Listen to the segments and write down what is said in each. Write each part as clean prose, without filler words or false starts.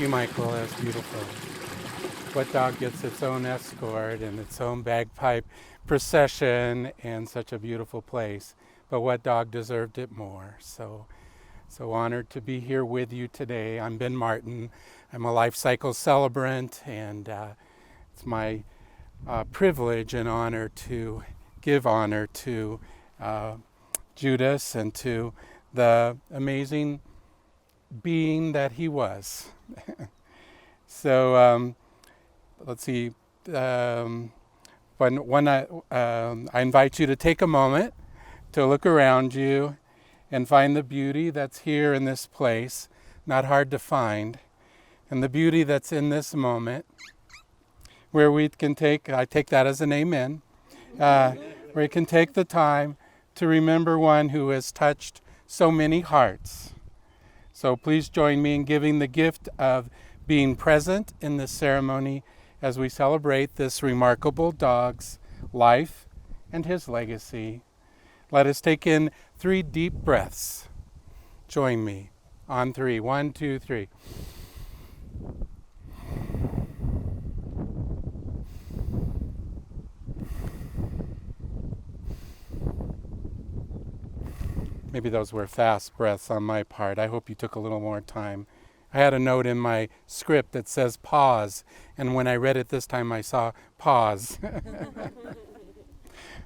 you, Michael. That's beautiful. What dog gets its own escort and its own bagpipe procession and such a beautiful place? But what dog deserved it more? So honored to be here with you today. I'm Ben Martin. I'm a life cycle celebrant, and it's my privilege and honor to give honor to Judas and to the amazing being that he was. So let's see. When I invite you to take a moment to look around you and find the beauty that's here in this place, not hard to find, and the beauty that's in this moment, where we can I take that as an amen, where we can take the time to remember one who has touched so many hearts. So please join me in giving the gift of being present in this ceremony as we celebrate this remarkable dog's life and his legacy. Let us take in 3 deep breaths. Join me on 3. 1, 2, 3. Maybe those were fast breaths on my part. I hope you took a little more time. I had a note in my script that says pause, and when I read it this time I saw pause.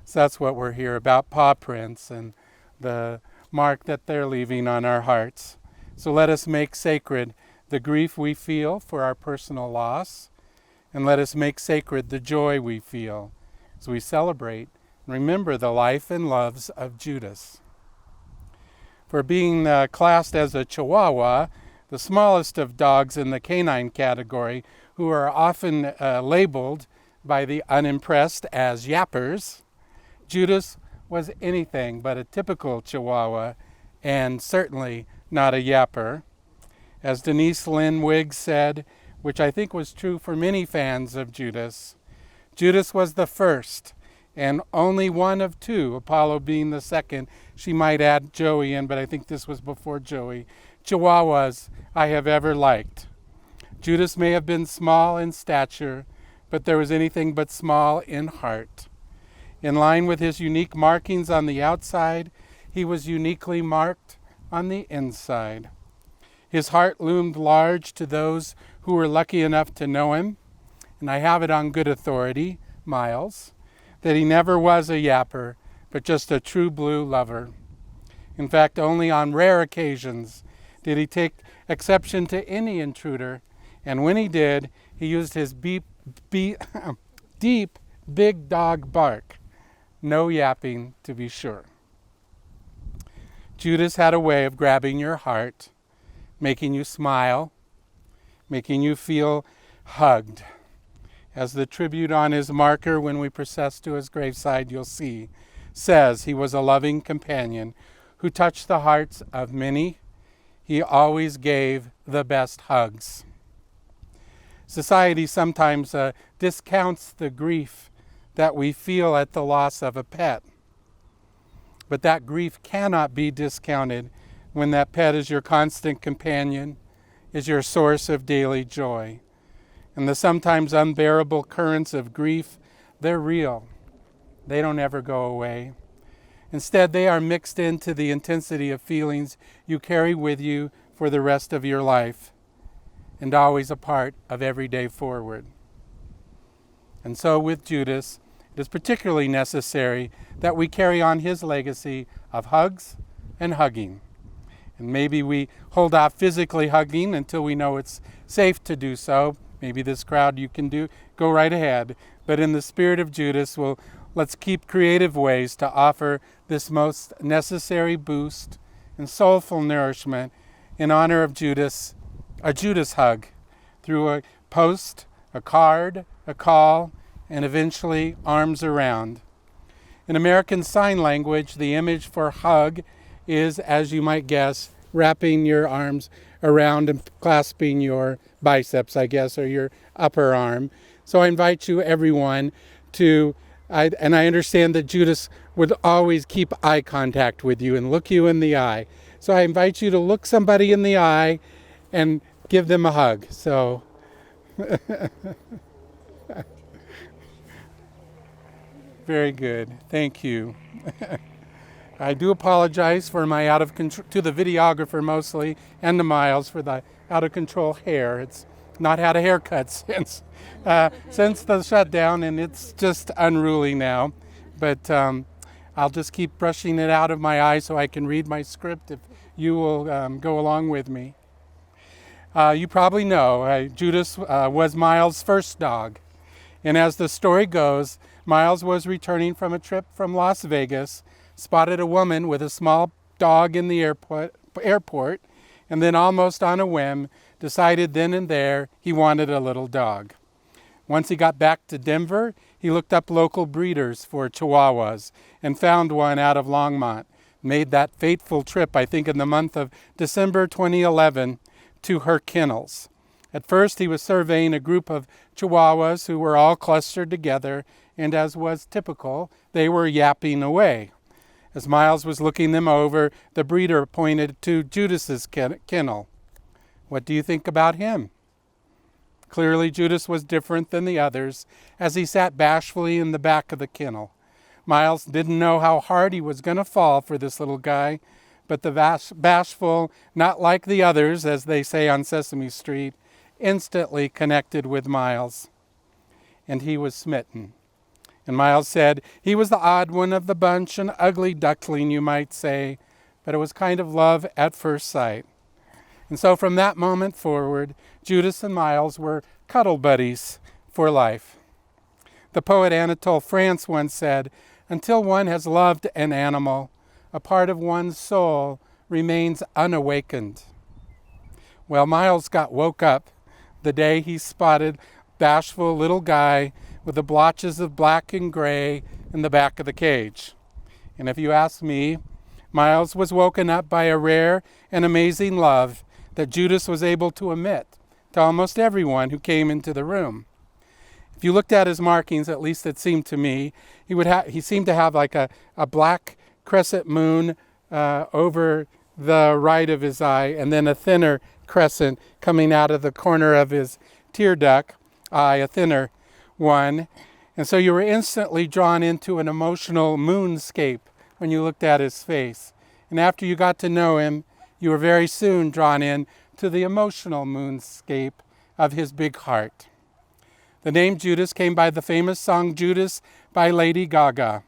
So that's what we're here about, paw prints and the mark that they're leaving on our hearts. So let us make sacred the grief we feel for our personal loss, and let us make sacred the joy we feel as we celebrate and remember the life and loves of Judas. For being classed as a Chihuahua, the smallest of dogs in the canine category, who are often labeled by the unimpressed as yappers, Judas was anything but a typical Chihuahua, and certainly not a yapper. As Denise Lynn Wiggs said, which I think was true for many fans of Judas, Judas was the first and only one of 2, Apollo being the second. She might add Joey in, but I think this was before Joey, Chihuahuas I have ever liked. Judas may have been small in stature, but there was anything but small in heart. In line with his unique markings on the outside, he was uniquely marked on the inside. His heart loomed large to those who were lucky enough to know him, and I have it on good authority, Miles, that he never was a yapper, but just a true blue lover. In fact, only on rare occasions did he take exception to any intruder, and when he did, he used his deep, big dog bark. No yapping, to be sure. Judas had a way of grabbing your heart, making you smile, making you feel hugged. As the tribute on his marker when we process to his graveside, you'll see, says he was a loving companion who touched the hearts of many. He always gave the best hugs. Society sometimes discounts the grief that we feel at the loss of a pet. But that grief cannot be discounted when that pet is your constant companion, is your source of daily joy. And the sometimes unbearable currents of grief, they're real. They don't ever go away. Instead, they are mixed into the intensity of feelings you carry with you for the rest of your life, and always a part of every day forward. And so with Judas, it is particularly necessary that we carry on his legacy of hugs and hugging. And maybe we hold off physically hugging until we know it's safe to do so. Maybe this crowd you can go right ahead. But in the spirit of Judas, let's keep creative ways to offer this most necessary boost and soulful nourishment in honor of Judas, a Judas hug, through a post, a card, a call, and eventually arms around. In American Sign Language, the image for hug is, as you might guess, wrapping your arms around and clasping your biceps, I guess, or your upper arm. So I invite you, everyone, and I understand that Judas would always keep eye contact with you and look you in the eye. So I invite you to look somebody in the eye and give them a hug. So very good. Thank you. I do apologize for my out of control, to the videographer mostly, and to Miles for the out of control hair. It's not had a haircut since the shutdown, and it's just unruly now. But I'll just keep brushing it out of my eye so I can read my script if you will go along with me. You probably know Judas was Miles' first dog. And as the story goes, Miles was returning from a trip from Las Vegas, spotted a woman with a small dog in the airport, and then almost on a whim, decided then and there he wanted a little dog. Once he got back to Denver, he looked up local breeders for Chihuahuas and found one out of Longmont. Made that fateful trip, I think in the month of December 2011, to her kennels. At first, he was surveying a group of Chihuahuas who were all clustered together, and as was typical, they were yapping away. As Miles was looking them over, the breeder pointed to Judas's kennel. What do you think about him? Clearly, Judas was different than the others, as he sat bashfully in the back of the kennel. Miles didn't know how hard he was going to fall for this little guy, but the bashful, not like the others, as they say on Sesame Street, instantly connected with Miles, and he was smitten. And Miles said he was the odd one of the bunch, an ugly duckling, you might say, but it was kind of love at first sight. And so from that moment forward, Judas and Miles were cuddle buddies for life. The poet Anatole France once said, "Until one has loved an animal, a part of one's soul remains unawakened." Well, Miles got woke up the day he spotted bashful little guy with the blotches of black and gray in the back of the cage. And if you ask me, Miles was woken up by a rare and amazing love that Judas was able to emit to almost everyone who came into the room. If you looked at his markings, at least it seemed to me, he seemed to have like a black crescent moon over the right of his eye, and then a thinner crescent coming out of the corner of his tear duct eye, a thinner one. And so you were instantly drawn into an emotional moonscape when you looked at his face. And after you got to know him, you were very soon drawn in to the emotional moonscape of his big heart. The name Judas came by the famous song Judas by Lady Gaga.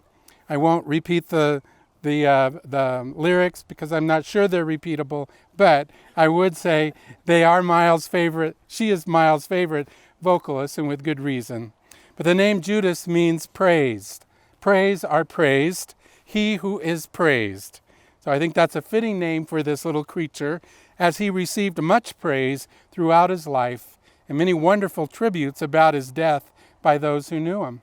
I won't repeat the lyrics because I'm not sure they're repeatable, but I would say they are Miles' favorite. She is Miles' favorite vocalist, and with good reason. But the name Judas means praised. Praise are praised. He who is praised. So I think that's a fitting name for this little creature, as he received much praise throughout his life and many wonderful tributes about his death by those who knew him.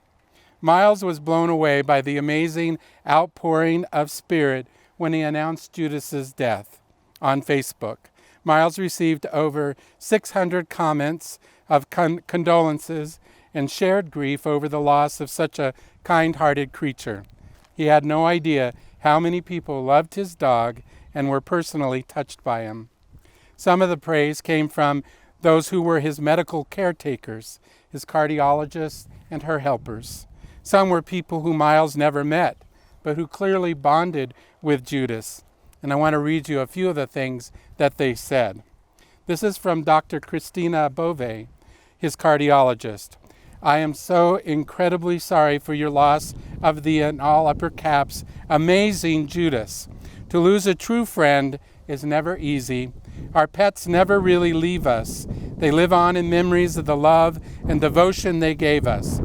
Miles was blown away by the amazing outpouring of spirit when he announced Judas's death on Facebook. Miles received over 600 comments of condolences and shared grief over the loss of such a kind-hearted creature. He had no idea how many people loved his dog and were personally touched by him. Some of the praise came from those who were his medical caretakers, his cardiologists and her helpers. Some were people who Miles never met, but who clearly bonded with Judas. And I want to read you a few of the things that they said. This is from Dr. Christina Bove, his cardiologist. "I am so incredibly sorry for your loss of the, in all upper caps, amazing Judas. To lose a true friend is never easy. Our pets never really leave us. They live on in memories of the love and devotion they gave us.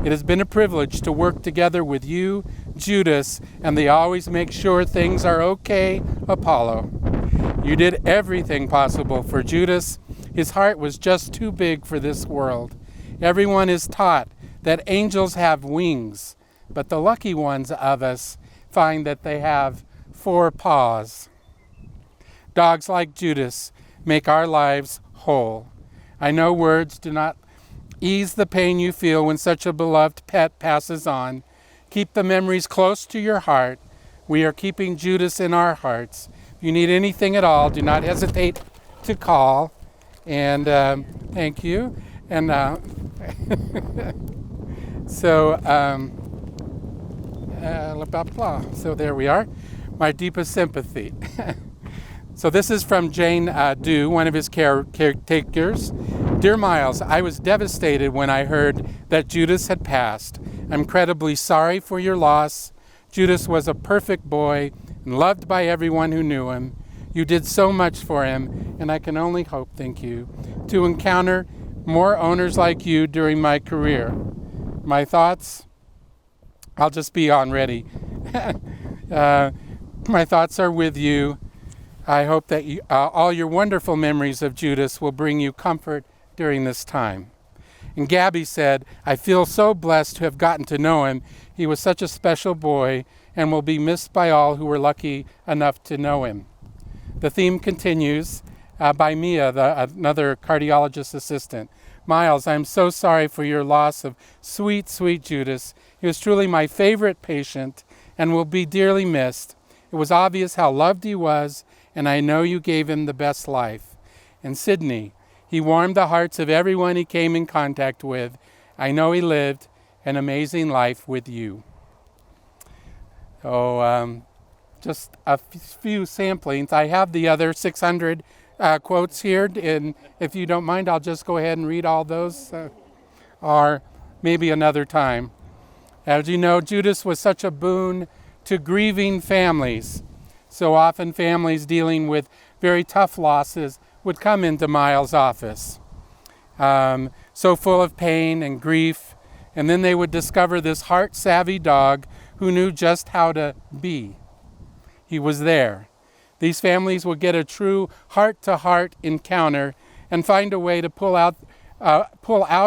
It has been a privilege to work together with you, Judas, and they always make sure things are okay, Apollo. You did everything possible for Judas. His heart was just too big for this world. Everyone is taught that angels have wings, but the lucky ones of us find that they have 4 paws. Dogs like Judas make our lives whole. I know words do not ease the pain you feel when such a beloved pet passes on. Keep the memories close to your heart. We are keeping Judas in our hearts. If you need anything at all, do not hesitate to call. And thank you. And so, blah, blah. So there we are. My deepest sympathy. So this is from Jane Dew, one of his caretakers. Dear Miles, I was devastated when I heard that Judas had passed. I'm incredibly sorry for your loss. Judas was a perfect boy and loved by everyone who knew him. You did so much for him, and I can only hope, thank you, to encounter more owners like you during my career. My thoughts, I'll just be on ready. My thoughts are with you. I hope that all your wonderful memories of Judas will bring you comfort during this time. And Gabby said, I feel so blessed to have gotten to know him. He was such a special boy and will be missed by all who were lucky enough to know him. The theme continues by Mia, another cardiologist assistant. Miles, I'm so sorry for your loss of sweet, sweet Judas. He was truly my favorite patient and will be dearly missed. It was obvious how loved he was, and I know you gave him the best life. And Sydney, he warmed the hearts of everyone he came in contact with. I know he lived an amazing life with you. So just a few samplings. I have the other 600 quotes here, and if you don't mind, I'll just go ahead and read all those, or maybe another time. As you know, Judas was such a boon to grieving families. So often families dealing with very tough losses would come into Miles' office, so full of pain and grief, and then they would discover this heart-savvy dog who knew just how to be. He was there. These families would get a true heart-to-heart encounter and find a way to pull out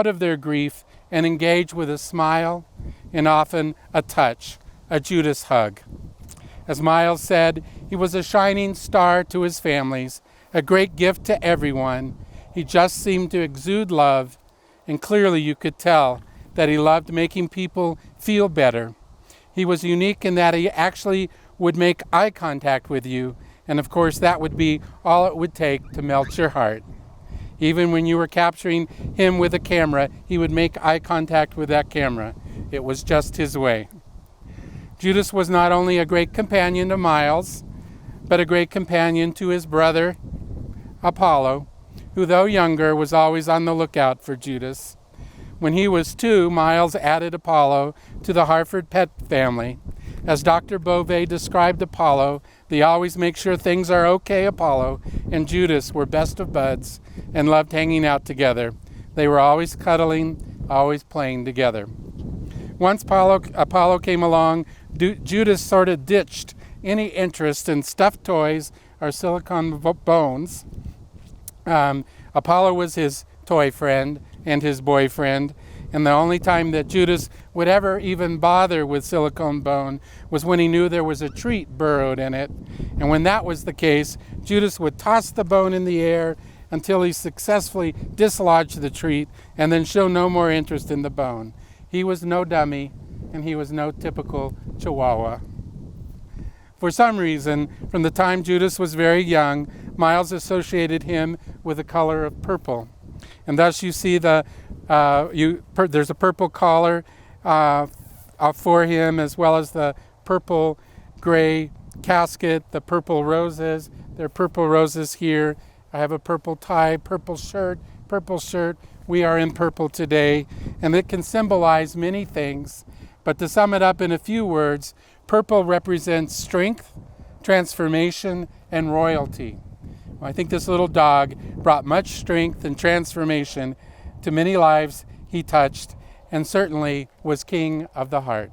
of their grief and engage with a smile and often a touch, a Judas hug. As Miles said, he was a shining star to his families, a great gift to everyone. He just seemed to exude love, and clearly you could tell that he loved making people feel better. He was unique in that he actually would make eye contact with you, and of course that would be all it would take to melt your heart. Even when you were capturing him with a camera, he would make eye contact with that camera. It was just his way. Judas was not only a great companion to Miles, but a great companion to his brother, Apollo, who, though younger, was always on the lookout for Judas. When he was 2, Miles added Apollo to the Harford pet family. As Dr. Beauvais described Apollo, the always make sure things are okay Apollo and Judas were best of buds and loved hanging out together. They were always cuddling, always playing together. Once Apollo came along, Judas sort of ditched any interest in stuffed toys or silicone bones. Apollo was his toy friend and his boyfriend, and the only time that Judas would ever even bother with silicone bone was when he knew there was a treat burrowed in it. And when that was the case, Judas would toss the bone in the air until he successfully dislodged the treat and then show no more interest in the bone. He was no dummy, and he was no typical Chihuahua. For some reason, from the time Judas was very young, Miles associated him with the color of purple. And thus you see there's a purple collar for him, as well as the purple gray casket, the purple roses. There are purple roses here. I have a purple tie, purple shirt. We are in purple today, and it can symbolize many things. But to sum it up in a few words, purple represents strength, transformation, and royalty. Well, I think this little dog brought much strength and transformation to many lives he touched, and certainly was king of the heart.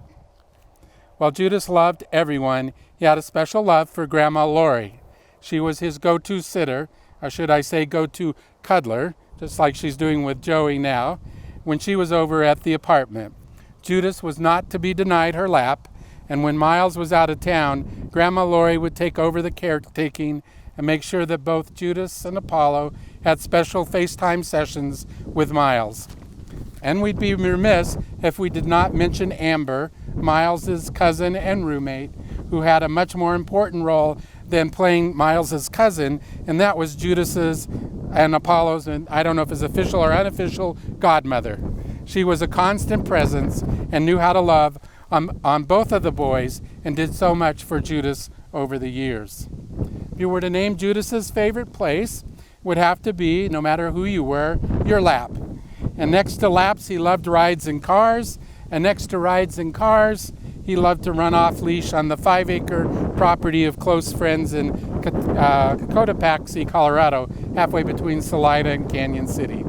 While Judas loved everyone, he had a special love for Grandma Lori. She was his go-to sitter, or should I say go-to cuddler, just like she's doing with Joey now, when she was over at the apartment. Judas was not to be denied her lap, and when Miles was out of town, Grandma Lori would take over the caretaking and make sure that both Judas and Apollo had special FaceTime sessions with Miles. And we'd be remiss if we did not mention Amber, Miles's cousin and roommate, who had a much more important role than playing Miles's cousin, and that was Judas's and Apollo's, and I don't know if it's official or unofficial, godmother. She was a constant presence and knew how to love on both of the boys and did so much for Judas over the years. If you were to name Judas's favorite place, would have to be, no matter who you were, your lap. And next to laps, he loved rides in cars, and next to rides in cars, he loved to run off leash on the 5-acre property of close friends in Cotopaxi, Colorado, halfway between Salida and Canyon City.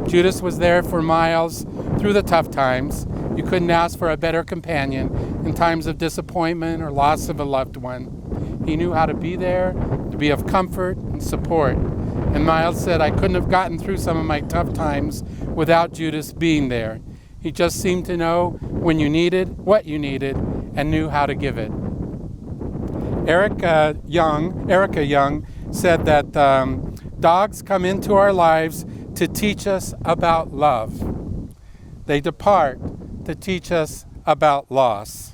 Judas was there for Miles through the tough times. You couldn't ask for a better companion in times of disappointment or loss of a loved one. He knew how to be there, to be of comfort and support. And Miles said, I couldn't have gotten through some of my tough times without Judas being there. He just seemed to know when you needed, what you needed, and knew how to give it. Erica Young said that dogs come into our lives to teach us about love. They depart to teach us about loss.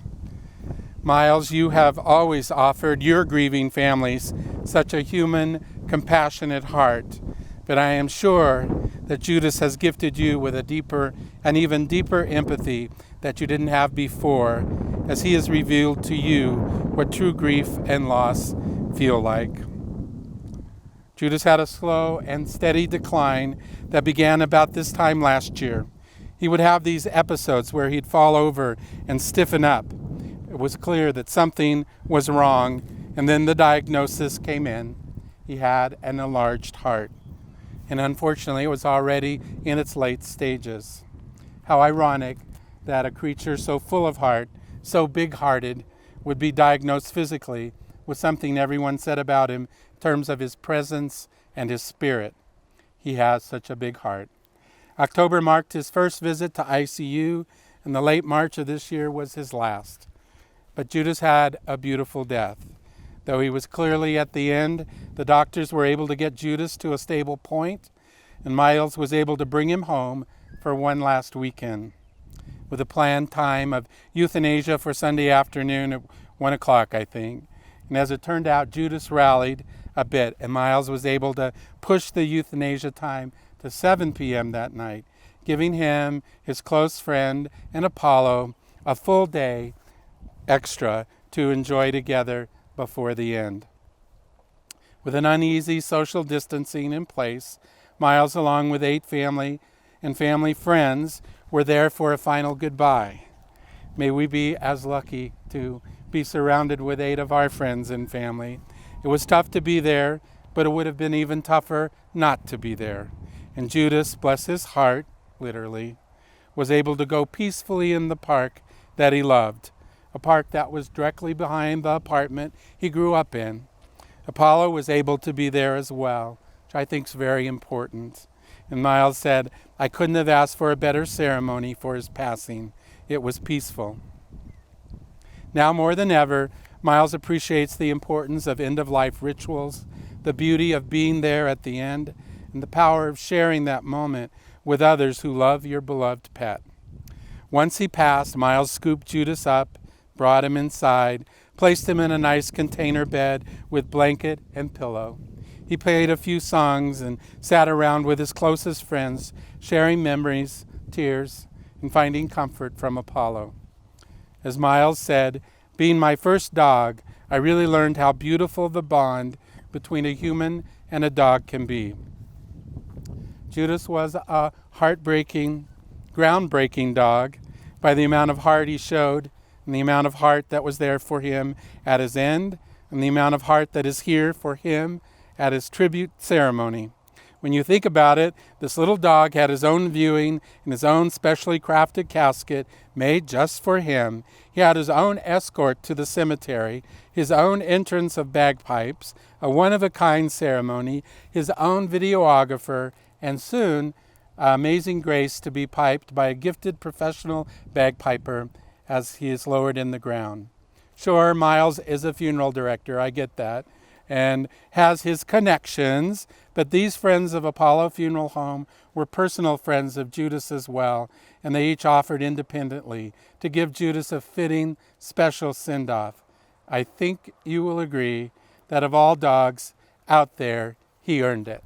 Miles, you have always offered your grieving families such a human, compassionate heart, but I am sure that Judas has gifted you with a deeper and even deeper empathy that you didn't have before, as he has revealed to you what true grief and loss feel like. Judas had a slow and steady decline that began about this time last year. He would have these episodes where he'd fall over and stiffen up. It was clear that something was wrong, and then the diagnosis came in. He had an enlarged heart. And unfortunately, it was already in its late stages. How ironic that a creature so full of heart, so big-hearted, would be diagnosed physically with something everyone said about him in terms of his presence and his spirit. He has such a big heart. October marked his first visit to ICU, and the late March of this year was his last. But Judas had a beautiful death. Though he was clearly at the end, the doctors were able to get Judas to a stable point, and Miles was able to bring him home for one last weekend, with a planned time of euthanasia for Sunday afternoon at 1 o'clock, I think. And as it turned out, Judas rallied a bit, and Miles was able to push the euthanasia time to 7 p.m. that night, giving him, his close friend, and Apollo a full day extra to enjoy together before the end. With an uneasy social distancing in place, Miles, along with 8 family and family friends, were there for a final goodbye. May we be as lucky to be surrounded with 8 of our friends and family. It was tough to be there, but it would have been even tougher not to be there. And Judas, bless his heart, literally, was able to go peacefully in the park that he loved, a park that was directly behind the apartment he grew up in. Apollo was able to be there as well, which I think is very important. And Miles said, I couldn't have asked for a better ceremony for his passing. It was peaceful. Now more than ever, Miles appreciates the importance of end-of-life rituals, the beauty of being there at the end, and the power of sharing that moment with others who love your beloved pet. Once he passed, Miles scooped Judas up, brought him inside, placed him in a nice container bed with blanket and pillow. He played a few songs and sat around with his closest friends, sharing memories, tears, and finding comfort from Apollo. As Miles said, being my first dog, I really learned how beautiful the bond between a human and a dog can be. Judas was a heartbreaking, groundbreaking dog by the amount of heart he showed and the amount of heart that was there for him at his end and the amount of heart that is here for him at his tribute ceremony. When you think about it, this little dog had his own viewing and his own specially crafted casket made just for him. He had his own escort to the cemetery, his own entrance of bagpipes, a one-of-a-kind ceremony, his own videographer, and soon Amazing Grace to be piped by a gifted professional bagpiper as he is lowered in the ground. Sure, Miles is a funeral director, I get that, and has his connections, but these friends of Apollo Funeral Home were personal friends of Judas as well, and they each offered independently to give Judas a fitting, special send-off. I think you will agree that of all dogs out there, he earned it.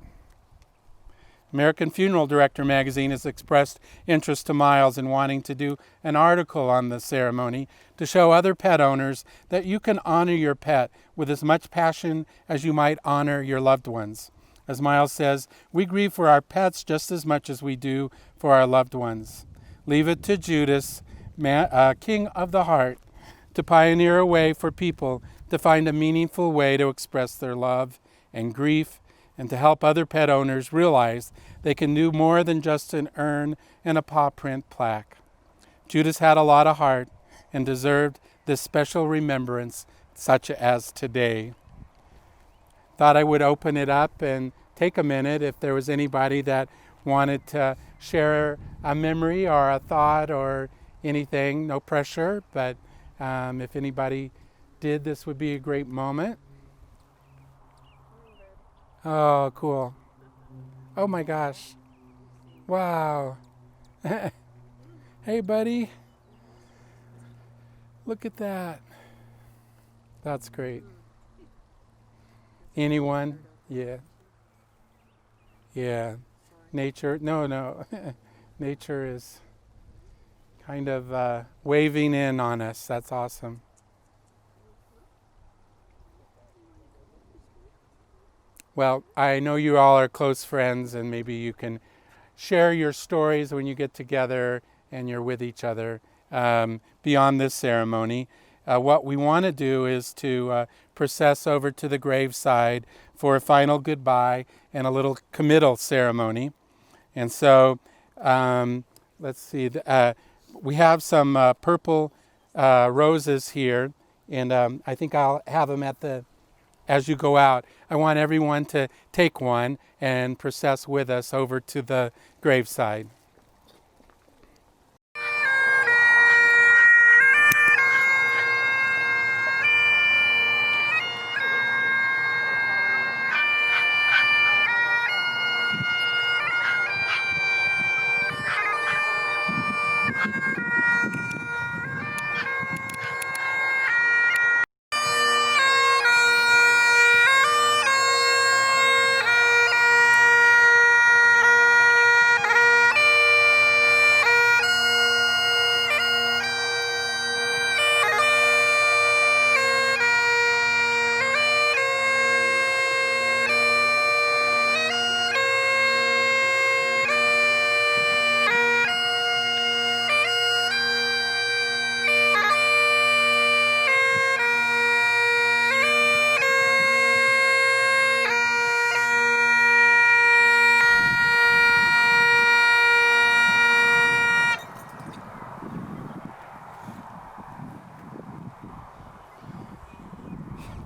American Funeral Director magazine has expressed interest to Miles in wanting to do an article on the ceremony to show other pet owners that you can honor your pet with as much passion as you might honor your loved ones. As Miles says, we grieve for our pets just as much as we do for our loved ones. Leave it to Judas, King of the Heart, to pioneer a way for people to find a meaningful way to express their love and grief, and to help other pet owners realize they can do more than just an urn and a paw print plaque. Judas had a lot of heart and deserved this special remembrance such as today. Thought I would open it up and take a minute if there was anybody that wanted to share a memory or a thought or anything. No pressure, but if anybody did, this would be a great moment. Oh, cool. Oh my gosh. Wow. Hey, buddy. Look at that. That's great. Anyone? Yeah. Yeah. Nature? No. Nature is kind of waving in on us. That's awesome. Well, I know you all are close friends, and maybe you can share your stories when you get together and you're with each other beyond this ceremony. What we want to do is to process over to the graveside for a final goodbye and a little committal ceremony. And so, let's see, we have some purple roses here, and I think I'll have them as you go out. I want everyone to take one and process with us over to the graveside.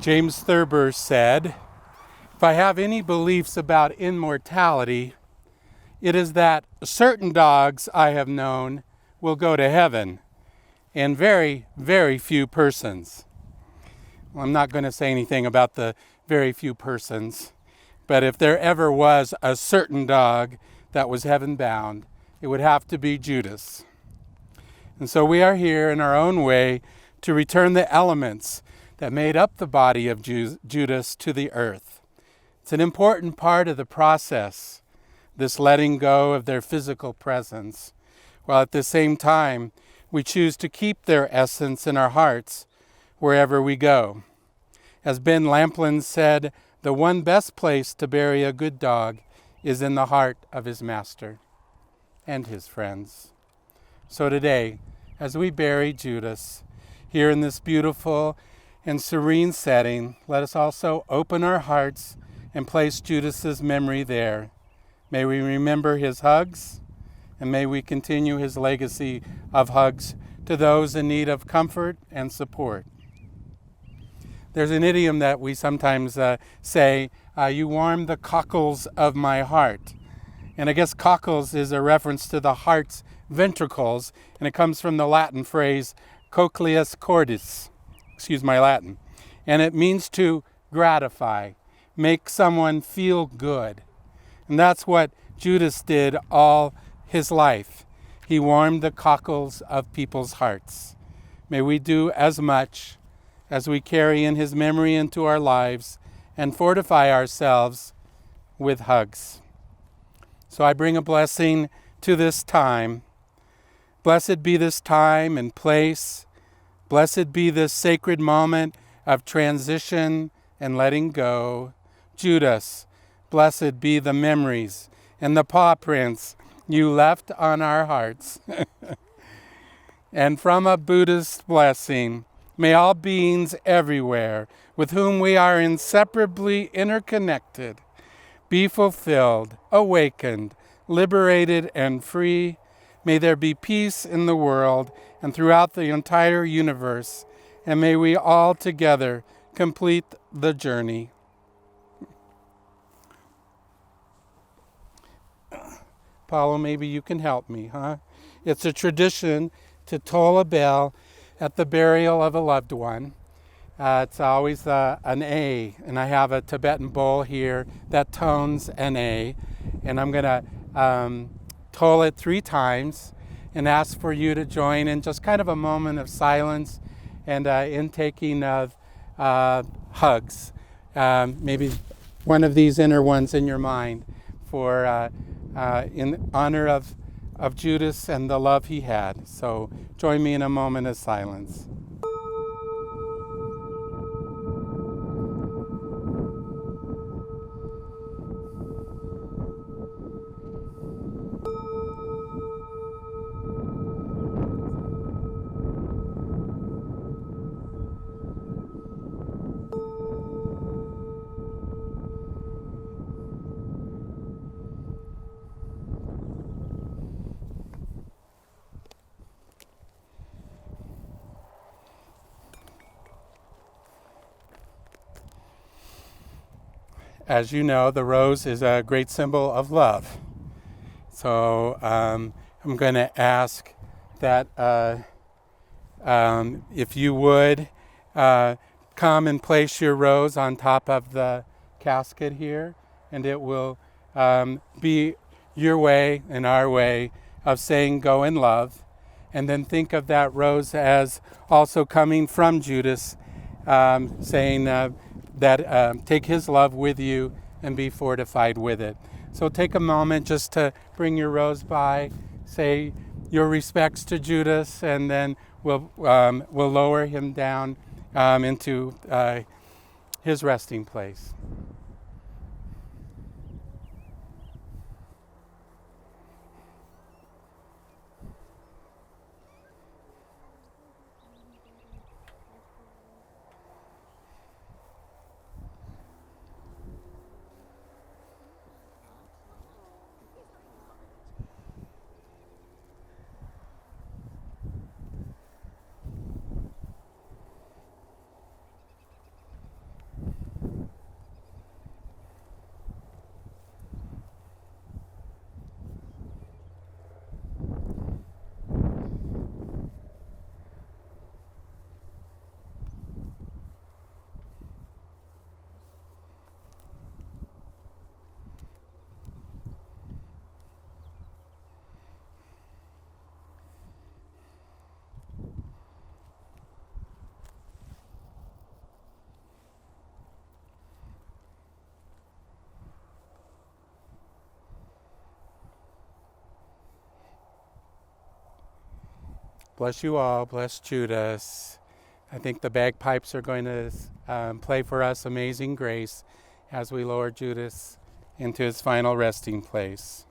James Thurber said, "If I have any beliefs about immortality, it is that certain dogs I have known will go to heaven, and very, very few persons." Well, I'm not going to say anything about the very few persons, but if there ever was a certain dog that was heaven bound, it would have to be Judas. And so we are here in our own way to return the elements that made up the body of Judas to the earth. It's an important part of the process, this letting go of their physical presence, while at the same time we choose to keep their essence in our hearts wherever we go. As Ben Lamplin said, the one best place to bury a good dog is in the heart of his master and his friends. So today, as we bury Judas here in this beautiful and serene setting, let us also open our hearts and place Judas's memory there. May we remember his hugs, and may we continue his legacy of hugs to those in need of comfort and support. There's an idiom that we sometimes say, you warm the cockles of my heart. And I guess cockles is a reference to the heart's ventricles, and it comes from the Latin phrase cochleus cordis. Excuse my Latin. And it means to gratify, make someone feel good. And that's what Judas did all his life. He warmed the cockles of people's hearts. May we do as much as we carry in his memory into our lives and fortify ourselves with hugs. So I bring a blessing to this time. Blessed be this time and place. Blessed be this sacred moment of transition and letting go. Judas, blessed be the memories and the paw prints you left on our hearts. And from a Buddhist blessing, may all beings everywhere with whom we are inseparably interconnected be fulfilled, awakened, liberated, and free. May there be peace in the world and throughout the entire universe, and may we all together complete the journey. Paulo, maybe you can help me, huh? It's a tradition to toll a bell at the burial of a loved one. It's always an A, and I have a Tibetan bowl here that tones an A, and I'm going to toll it 3 times and ask for you to join in just kind of a moment of silence and intaking of hugs. Maybe one of these inner ones in your mind for in honor of Judas and the love he had. So join me in a moment of silence. As you know, the rose is a great symbol of love. So I'm going to ask that if you would come and place your rose on top of the casket here, and it will be your way and our way of saying go in love. And then think of that rose as also coming from Judas, saying that take his love with you and be fortified with it. So take a moment just to bring your rose by, say your respects to Judas, and then we'll lower him down into his resting place. Bless you all. Bless Judas. I think the bagpipes are going to play for us Amazing Grace as we lower Judas into his final resting place.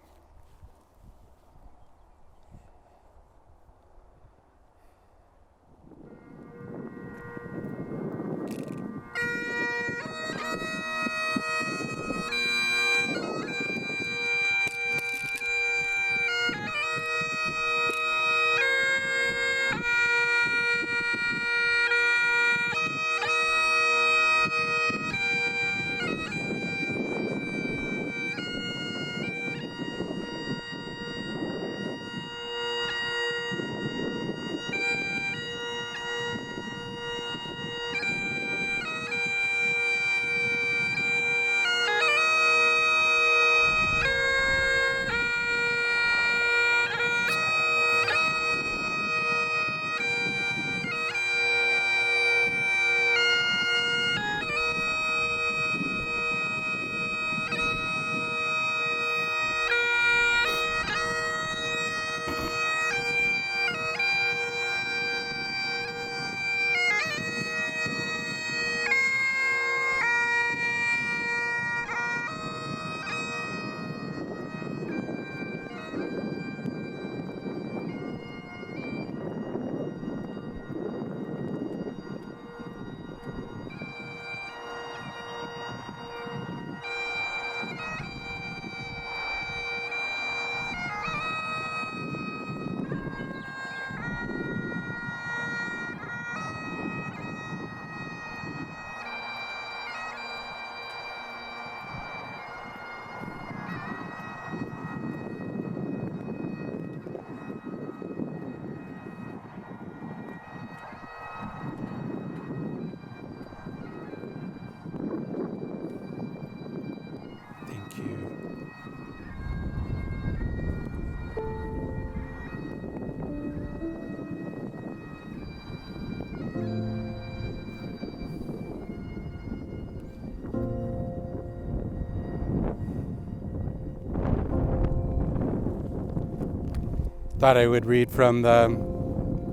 Thought I would read from the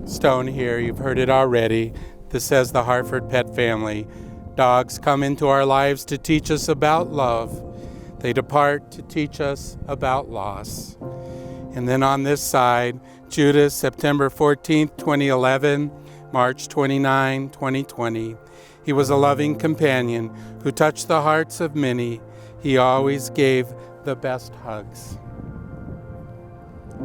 stone here. You've heard it already. This says the Hartford Pet Family. Dogs come into our lives to teach us about love. They depart to teach us about loss. And then on this side, Judas, September 14th, 2011, March 29, 2020. He was a loving companion who touched the hearts of many. He always gave the best hugs.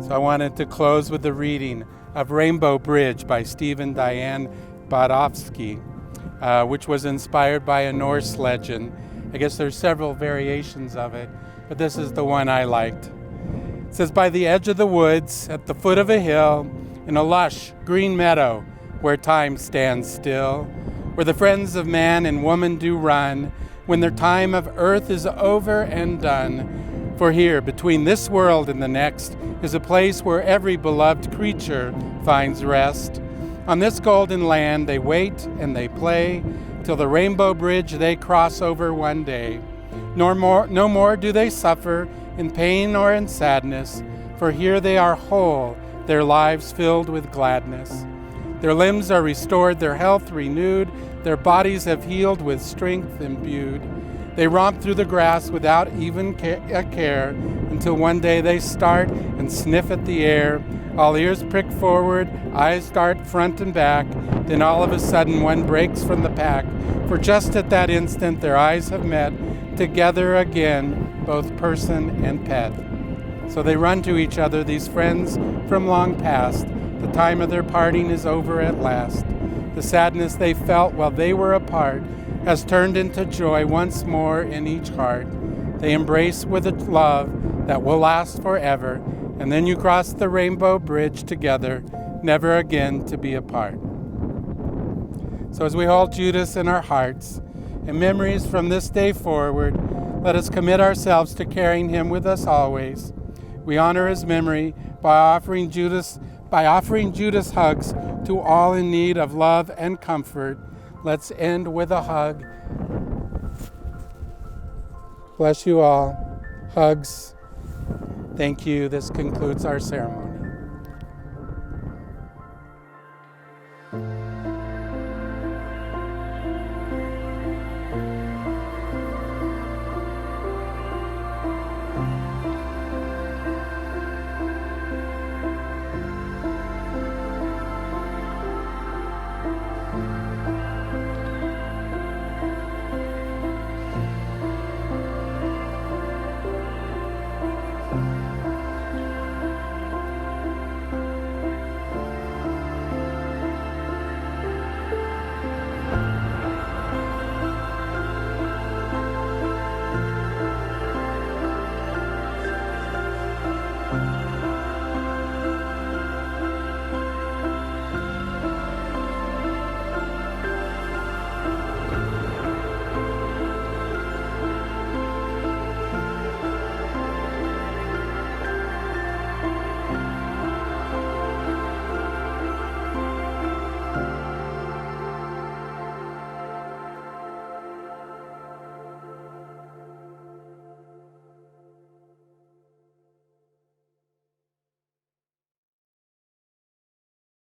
So I wanted to close with the reading of Rainbow Bridge by Stephen Diane Bodovsky, which was inspired by a Norse legend. I guess there's several variations of it, but this is the one I liked. It says, by the edge of the woods, at the foot of a hill, in a lush green meadow, where time stands still, where the friends of man and woman do run, when their time of earth is over and done. For here, between this world and the next, is a place where every beloved creature finds rest. On this golden land they wait and they play, till the rainbow bridge they cross over one day. No more do they suffer in pain or in sadness, for here they are whole, their lives filled with gladness. Their limbs are restored, their health renewed, their bodies have healed with strength imbued. They romp through the grass without even a care, until one day they start and sniff at the air. All ears prick forward, eyes dart front and back. Then all of a sudden one breaks from the pack, for just at that instant their eyes have met, together again, both person and pet. So they run to each other, these friends from long past. The time of their parting is over at last. The sadness they felt while they were apart has turned into joy once more in each heart. They embrace with a love that will last forever, and then you cross the rainbow bridge together, never again to be apart. So as we hold Judas in our hearts, and memories from this day forward, let us commit ourselves to carrying him with us always. We honor his memory by offering Judas hugs to all in need of love and comfort. Let's end with a hug. Bless you all. Hugs. Thank you. This concludes our ceremony.